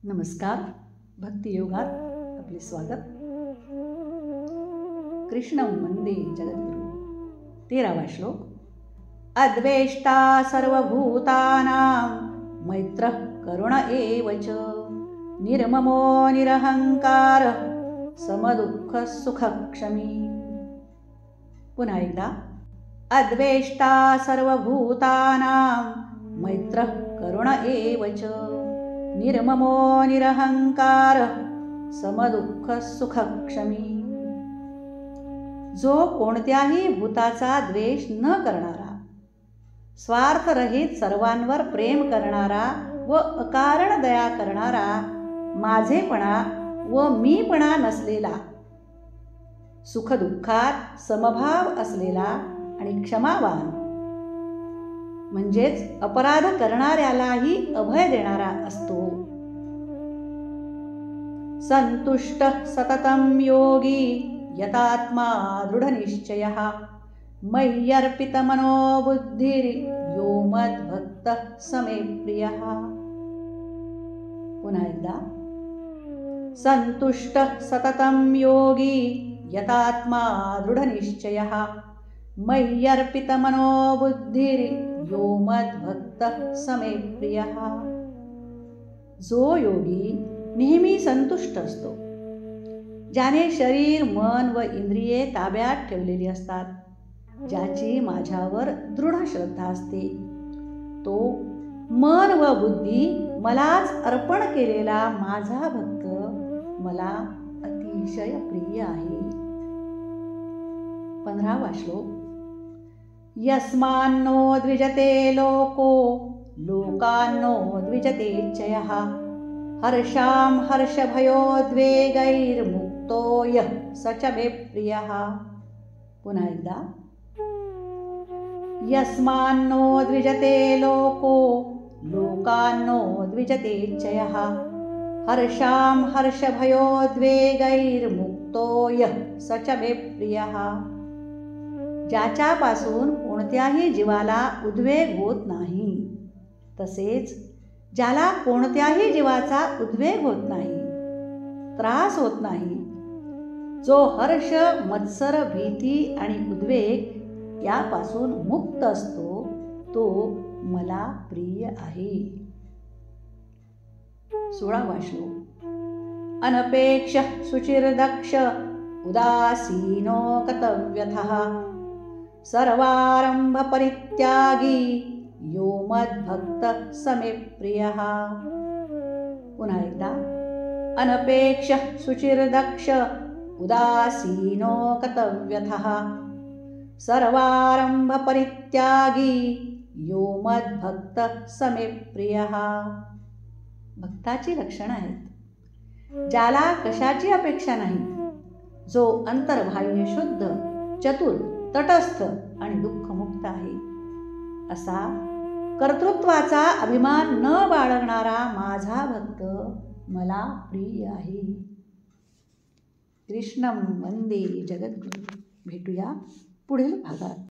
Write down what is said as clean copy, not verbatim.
नमस्कार. भक्तियोगात आपले स्वागत. कृष्णं वंदे जगद्गुरु. 13वा श्लोक. अद्वेष्टा सर्वभूतानां मैत्रः करुण एव च निर्ममो निरहंकारः समदुःखः सुखक्षमी. पुन्हा एकदा. अद्वेष्टा सर्वभूतानां मैत्रः करुण एव च निर्ममो निरहंकारः समदुःखः सुखक्षमी. जो कोणत्याही भूताचा द्वेष न करणारा, स्वार्थरहित सर्वांवर प्रेम करणारा व अकारण दया करणारा, माझेपणा व मीपणा नसलेला, सुखदुःखात समभाव असलेला आणि क्षमावान, म्हणजेच अपराध करणाऱ्यालाही अभय देणारा असतो. संतुष्ट सततं योगी यतात्मा दृढनिश्चयः मय्यर्पितमनो बुद्धिर्यो मद्भक्तः समे प्रियः. पुन्हा एकदा. संतुष्ट सततं योगी यतात्मा दृढनिश्चयः मय्यर्पितमनो बुद्धिर्यो मद्भक्तः समे प्रियः. जो योगी नेहमी संतुष्ट असतो, ज्याने शरीर, मन व इंद्रिये ताब्यात ठेवलेली असतात, ज्याची माझ्यावर दृढ श्रद्धा असते, तो मन व बुद्धी मलाच अर्पण केलेला माझा भक्त मला अतिशय प्रिय आहे. 15वा श्लोक. यस्मान्नो द्विजते लोको लोकान्नो द्विजते चयः हर्षां हर्षभयोद्वेगैर्मुक्तो यः स च मे प्रियः. पुन्हा एकदा. यस्मान्नो द्विजते लोको लोकान्नो द्विजते चयः हर्षां हर्षभयोद्वेगैर्मुक्तो यः स च मे प्रियः. ज्याच्यापासून कोणत्याही जीवाला उद्वेग होत नाही, तसेच ज्याला कोणत्याही जीवाचा उद्वेग होत नाही, त्रास होत नाही, जो हर्ष, मत्सर, भीती आणि उद्वेग यापासून मुक्त असतो, तो मला प्रिय आहे. 16वा श्लोक. अनपेक्ष शुचिर्दक्ष उदासीनो गतव्यथः सर्वारंभ परित्यागी यो मद्भक्तः समे प्रियः. पुन्हा एकदा. अनपेक्ष शुचिर्दक्ष उदासीनो गतव्यथः सर्वारंभ परित्यागी यो मद्भक्तः समे प्रियः. भक्ताची लक्षणं आहेत. ज्याला कशाची अपेक्षा नाही, जो अंतर्बाह्य शुद्ध, चतुर, तटस्थ आणि दुःखमुक्त आहे, असा कर्तृत्वाचा अभिमान न बाळगणारा माझा भक्त मला प्रिय आहे. कृष्णं वंदे जगद्गुरु. भेटूया पुढील भागात.